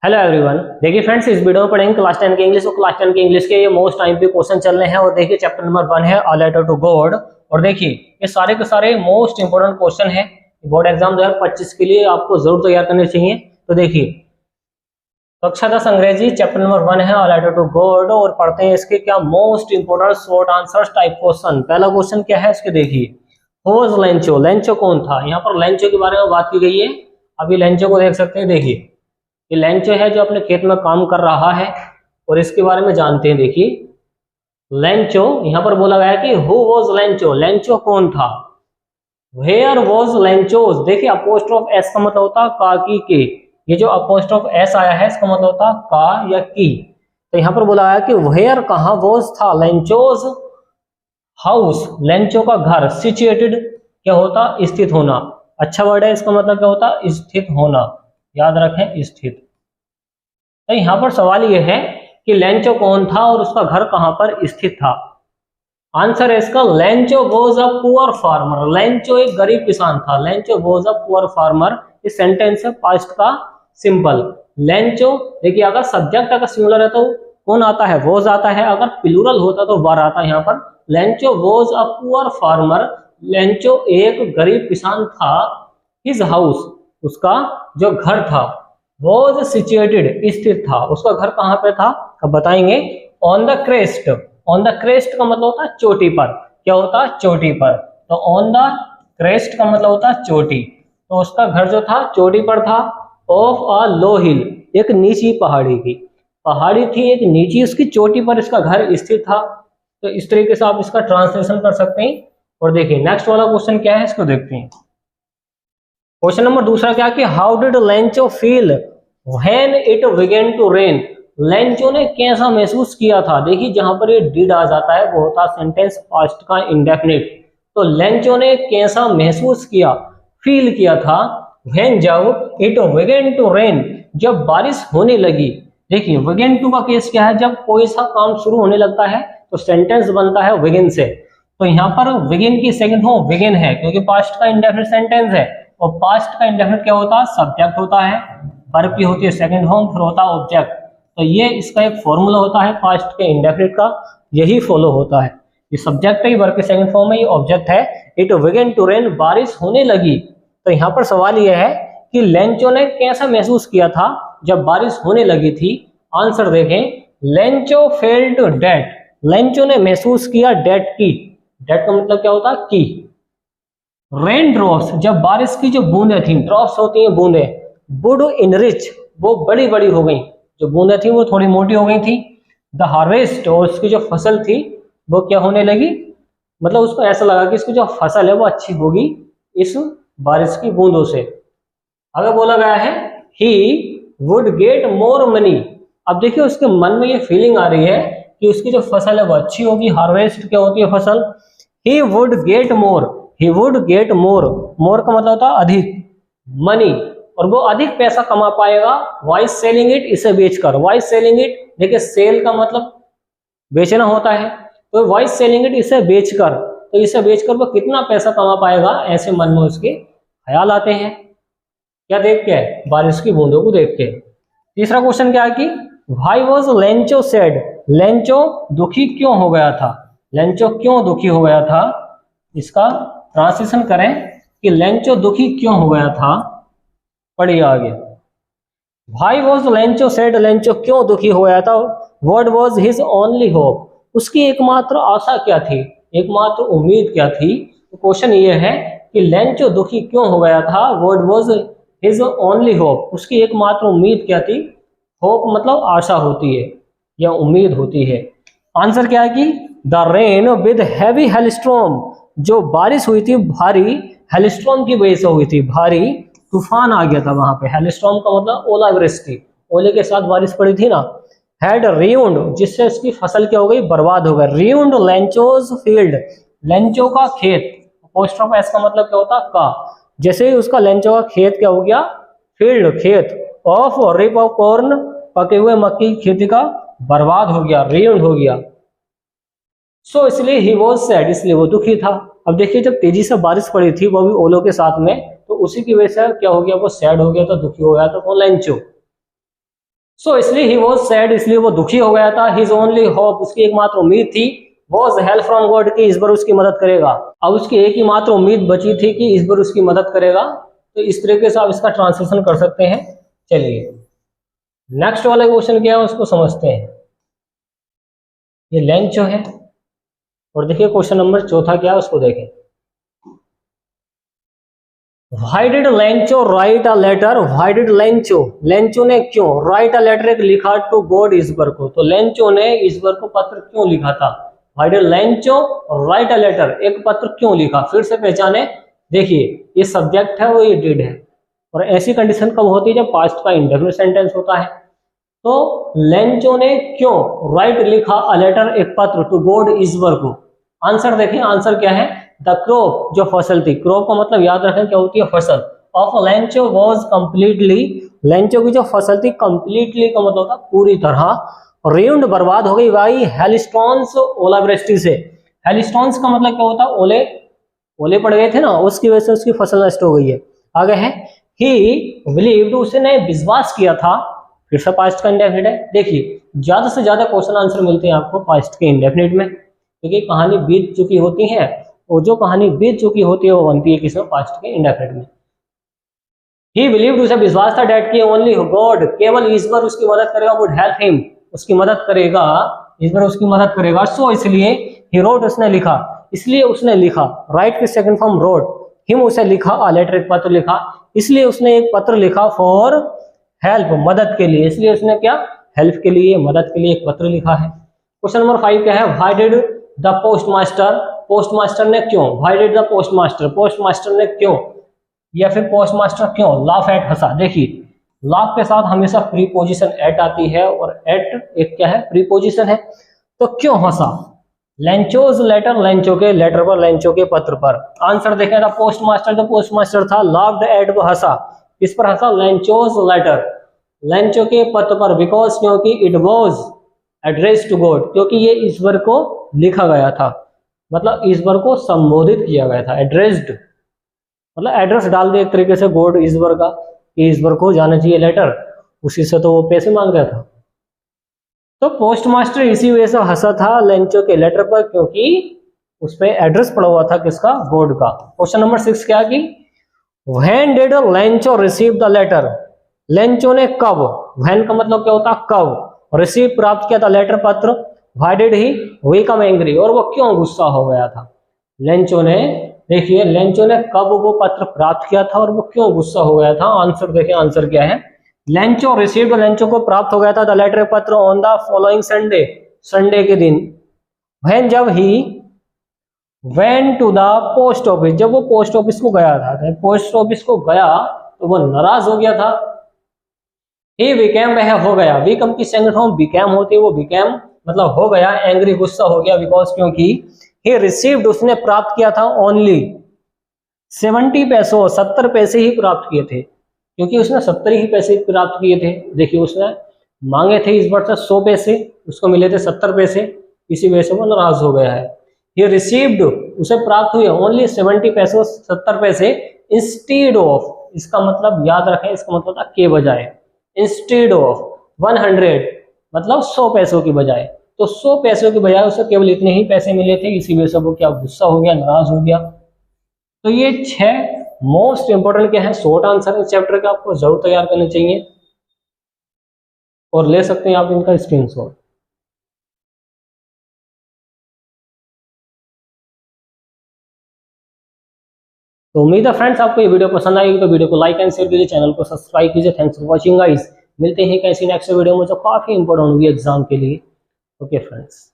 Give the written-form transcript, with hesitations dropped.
Hello everyone. देखिए friends, इस video में पढ़ेंगे क्लास 10 के इंग्लिश और क्लास 10 के इंग्लिश के ये मोस्ट टाइम पे क्वेश्चन चल रहे हैं। और देखिए चैप्टर नंबर 1 है अ लेटर टू गॉड। और देखिए ये सारे के सारे मोस्ट इंपोर्टेंट क्वेश्चन है बोर्ड एग्जाम 2025 के लिए, आपको जरूर तैयार करने चाहिए। तो देखिए कक्षा 10 अंग्रेजी चैप्टर नंबर 1 है अ लेटर टू गॉड, और पढ़ते हैं इसके क्या most important short answers type question. पहला क्वेश्चन क्या है इसके, देखिए हु वाज लेंचो। लेंचो कौन था। यहाँ पर लेंचो के बारे में बात की गई है। अभी लेंचो को देख सकते हैं। देखिए ये लेंचो है जो अपने खेत में काम कर रहा है, और इसके बारे में जानते हैं। देखिए लेंचो यहाँ पर बोला गया कि हु वाज लेंचो, लेंचो कौन था। Where was Lencho's. देखिए अपोस्ट्रोफ एस का मतलब होता है का की के, ये जो अपोस्ट्रोफ एस आया है इसका मतलब होता है का या की। तो यहाँ पर बोला गया कि वेयर कहाँ वाज था लेंचोस हाउस, लेंचो का घर। सिचुएटेड क्या होता, स्थित होना। अच्छा वर्ड है, इसका मतलब क्या होता, स्थित होना। याद रखें स्थित। तो यहाँ पर सवाल यह है कि लेंचो कौन था और उसका घर कहां पर स्थित था। आंसर है इसका Lencho was a poor farmer. Lencho एक गरीब किसान था। Lencho was a poor farmer. इस सेंटेंस है पास्ट का सिंपल। लेंचो देखिए अगर सब्जेक्ट अगर सिंगुलर है तो कौन आता है, वाज आता है। अगर प्लूरल होता तो वर आता है। यहाँ पर Lencho was a poor farmer. Lencho एक गरीब किसान था। हिज हाउस, उसका जो घर था, वॉज सिचुएटेड स्थित था। उसका घर कहां पे था, अब बताएंगे। On the crest. On the crest का मतलब होता है चोटी पर। क्या होता है, चोटी पर। तो ऑन द क्रेस्ट का मतलब होता है चोटी। तो उसका घर जो था चोटी पर था। ऑफ अ लो हिल, एक नीची पहाड़ी की पहाड़ी थी, एक नीची उसकी चोटी पर इसका घर स्थित था। तो इस तरीके से आप इसका ट्रांसलेशन कर सकते हैं। और देखिए नेक्स्ट वाला क्वेश्चन क्या है इसको देखते हैं। क्वेश्चन नंबर दूसरा क्या कि how did Lencho feel when it began to rain. Lencho ने कैसा महसूस किया था। देखिए जहां पर ये डिड आ जाता है वो होता है सेंटेंस पास्ट का इंडेफिनिट। तो लेंचो ने कैसा महसूस किया, फील किया था। व्हेन जब इट बिगेन टू रेन, जब बारिश होने लगी। देखिए बिगेन टू का केस क्या है, जब कोई सा काम शुरू होने लगता है तो सेंटेंस बनता है बिगिन से। तो यहाँ पर बिगिन की सेकंड फॉर्म बिगिन है क्योंकि पास्ट का इंडेफिनिट सेंटेंस है। और पास्ट का इंडेफिनिट क्या होता है, सब्जेक्ट होता है, वर्ब की होती है सेकंड फॉर्म, फिर होता है ऑब्जेक्ट। तो ये इसका एक फॉर्मूला होता है पास्ट के इंडेफिनिट का, यही फॉलो होता है। ये सब्जेक्ट है, वर्ब की सेकंड फॉर्म है, ये ऑब्जेक्ट है। इट बिगन टू रेन, बारिश होने लगी। तो यहाँ पर सवाल यह है कि लेंचो ने कैसा महसूस किया था जब बारिश होने लगी थी। आंसर देखें, लेंचो फेल्ट डेट। लेंचो ने महसूस किया डेट की। डेट का मतलब क्या होता है, की। रेन ड्रॉप्स, जब बारिश की जो बूंदें थी, ड्रॉप्स होती हैं बूंदें, वुड इनरिच, वो बड़ी बड़ी हो गई। जो बूंदें थी वो थोड़ी मोटी हो गई थी। द हार्वेस्ट, और उसकी जो फसल थी वो क्या होने लगी, मतलब उसको ऐसा लगा कि इसकी जो फसल है वो अच्छी होगी इस बारिश की बूंदों से। अगर बोला गया है ही वुड गेट मोर मनी। अब देखिए उसके मन में ये फीलिंग आ रही है कि उसकी जो फसल है वो अच्छी होगी। हार्वेस्ट क्या होती है, फसल। He would get more, he would get more, more का मतलब होता है अधिक, मनी, और वो अधिक पैसा कमा पाएगा। वाइस सेलिंग इट, इसे बेचकर। वाइस सेलिंग इट, देखिए सेल का मतलब बेचना होता है, तो वाइस सेलिंग इट, इसे बेचकर। तो इसे बेचकर वो कितना पैसा कमा पाएगा, ऐसे मन में उसके ख्याल आते हैं। क्या देख के, बारिश की बूंदों को देख के। तीसरा क्वेश्चन क्या है कि why was Lencho sad. Lencho दुखी क्यों हो गया था। लेंचो क्यों दुखी हो गया था, इसका ट्रांसलेशन करें कि लेंचो दुखी क्यों हो गया था। पढ़िए आगे। Why was Lencho sad, Lencho क्यों दुखी हो गया था। What was his only hope, उसकी एकमात्र आशा क्या थी, एकमात्र उम्मीद क्या थी। तो क्वेश्चन ये है कि लेंचो दुखी क्यों हो गया था। What was his only hope, उसकी एकमात्र उम्मीद क्या थी। होप मतलब आशा होती है या उम्मीद होती है। आंसर क्या है कि the rain with heavy hailstorm, जो बारिश हुई थी भारी, हेलस्टॉर्म की वजह से हुई थी, भारी तूफान आ गया था वहां पे। हेलस्टॉर्म का मतलब ओलावृष्टि, ओले के साथ बारिश पड़ी थी ना। हैड रियून्ड, जिससे उसकी फसल क्या हो गई, बर्बाद हो गई। रियून्ड लेंचोज फील्ड, लेंचो का खेत। अपोस्ट्रोफ एस का मतलब क्या होता है, का। जैसे ही उसका लेंचो का खेत क्या हो गया, फील्ड खेत, ऑफ रिप ऑफ कॉर्न, पके हुए मक्की की खेती का बर्बाद हो गया, रियून्ड हो गया। सो इसलिए ही वॉज सैड, इसलिए वो दुखी था। अब देखिए जब तेजी से बारिश पड़ी थी वो भी ओलों के साथ में, तो उसी की वजह से क्या हो गया, वो सैड हो गया, तो दुखी हो गया। तो लेंचो सो इसलिए ही वॉज सैड, इसलिए वो दुखी हो गया था। हिज ओनली होप, उसकी एकमात्र उम्मीद थी, वॉज हेल्प फ्रॉम गॉड, कि इस बार उसकी मदद करेगा। अब उसकी एक ही मात्र उम्मीद बची थी कि इस बार उसकी मदद करेगा। तो इस तरीके से आप इसका ट्रांसलेशन कर सकते हैं। चलिए नेक्स्ट वाला क्वेश्चन क्या है उसको समझते हैं। ये लेंचो है और देखिए क्वेश्चन नंबर चौथा क्या है उसको देखें। Why did Lencho write a letter? Why did Lencho? Lencho ने क्यों write a letter, एक लिखा to God ईश्वर को। तो लेंचो ने ईश्वर को पत्र क्यों लिखा था? Why did Lencho write a letter? एक पत्र क्यों लिखा? फिर से पहचाने, देखिए ये सब्जेक्ट है वो ये डिड है, और ऐसी कंडीशन कब होती है जब पास्ट का इंडेफिनिट सेंटेंस होता है। तो लेंचो ने क्यों राइट लिखा अ लेटर, एक पत्र टू गॉड ईश्वर को। आंसर देखें, आंसर क्या है, द क्रॉप, जो फसल थी, क्रॉप का मतलब याद रखें क्या होती है, फसल, of Lencho was completely, Lencho की जो फसल थी कंप्लीटली का मतलब था पूरी तरह, रेउंड बर्बाद हो गई बाई हेलस्टोन्स ओलावृष्टि से। हेलस्टोन्स का मतलब क्या होता है, ओले, ओले पड़ गए थे ना, उसकी वजह से उसकी फसल नष्ट हो गई है। आगे है ही बिलीव्ड, उसने विश्वास किया था, फिर से पास्ट का इंडेफिनिट है। देखिए ज्यादा से ज्यादा क्वेश्चन आंसर मिलते हैं आपको पास्ट के इंडेफिनिट में, क्योंकि कहानी बीत चुकी होती है, और जो कहानी बीत चुकी होती है वो बनती है किसमें, पास्ट के इंडेफिनिट में। ही बिलीव्ड, उसे विश्वास था, डेट की ओनली गॉड, केवल ईश्वर उसकी मदद करेगा, वुड हेल्प हिम, उसकी मदद करेगा, ईश्वर उसकी मदद करेगा। सो इसलिए ही रोट, उसने लिखा, इसलिए उसने लिखा, राइट की सेकंड फॉर्म रोट, हिम उसे लिखा, अ लेटर एक पत्र लिखा, इसलिए उसने एक पत्र लिखा, फॉर हेल्प मदद के लिए, इसलिए उसने क्या, हेल्प के लिए, मदद के लिए एक पत्र लिखा है। क्वेश्चन नंबर 5 क्या है, why did the postmaster, postmaster ने क्यों, why did the postmaster, postmaster ने क्यों, या फिर पोस्टमास्टर क्यों लाफ एट, हंसा। देखिए लाफ के साथ हमेशा प्रीपोजिशन एट आती है, और एट एक क्या है, प्रीपोजिशन है। तो क्यों हंसा, लेंचोज लेटर, लेंचो के लेटर पर, लेंचो के पत्र पर। आंसर देखें, द पोस्टमास्टर, जो पोस्टमास्टर था, लाफ्ड एट, वो हंसा, किस पर हंसा, लेंचोज लेटर, लेंचो के पत्र पर, बिकॉज क्योंकि it was address to God, क्योंकि ये ईश्वर को लिखा गया था, मतलब ईश्वर को संबोधित किया गया था। एड्रेस्ड मतलब एड्रेस डाल दे एक तरीके से गॉड, ईश्वर का, कि ईश्वर को जाना चाहिए लेटर, उसी से तो वो पैसे मांग रहा था। तो पोस्टमास्टर इसी वजह से हंसा था लेंचो के लेटर पर, क्योंकि उस पर एड्रेस पड़ा हुआ था किसका, गॉड का। क्वेश्चन नंबर 6 क्या की, when did Lencho receive the letter, Lencho ने कब, व्हेन का मतलब क्या होता है कब, रिसीव प्राप्त किया था लेटर पत्र, why did he become angry, और वो क्यों गुस्सा हो गया था। लेंचो ने, देखिए लेंचो ने कब वो पत्र प्राप्त किया था और वो क्यों गुस्सा हो गया था। आंसर देखें, आंसर क्या है, लेंचो रिसीव्ड, लेंचो को प्राप्त हो गया था द लेटर पत्र on the following Sunday, Sunday के दिन। व्हेन, जब he went to the post office, जब वो पोस्ट ऑफिस को गया था, पोस्ट ऑफिस को गया तो वो नाराज हो गया था। ही बिकेम, वह हो गया, बिकम की सेकंड फॉर्म बिकेम होती है, वो बिकेम मतलब हो गया, एंग्री गुस्सा हो गया, बिकॉज क्योंकि ही रिसीव्ड, उसने प्राप्त किया था, ओनली 70 पैसों, 70 पैसे ही प्राप्त किए थे, क्योंकि उसने 70 ही पैसे प्राप्त किए थे। देखिए उसने मांगे थे इस बार से 100 पैसे, उसको मिले थे 70 पैसे, इसी वजह से वो नाराज हो गया है। ही रिसीव्ड, उसे प्राप्त हुए, ओनली 70 पैसों, 70 पैसे, इंस्टीड ऑफ, इसका मतलब याद रखें, इसका मतलब था के बजाय, इंस्टीड ऑफ 100 मतलब 100 पैसों की बजाय, तो 100 पैसों की बजाय उसे केवल इतने ही पैसे मिले थे, इसी वजह से वो क्या गुस्सा हो गया, नाराज हो गया। तो ये 6 मोस्ट इंपोर्टेंट क्या है, शॉर्ट आंसर इस चैप्टर के आपको जरूर तैयार करने चाहिए, और ले सकते हैं आप इनका स्क्रीनशॉट। तो उम्मीद है फ्रेंड्स आपको ये वीडियो पसंद आएगी, तो वीडियो को लाइक एंड शेयर कीजिए, चैनल को सब्सक्राइब कीजिए। थैंक्स फॉर वॉचिंग गाइस, मिलते हैं कैसी नेक्स्ट वीडियो में जो काफी इंपॉर्टेंट होगी एग्जाम के लिए। Okay friends.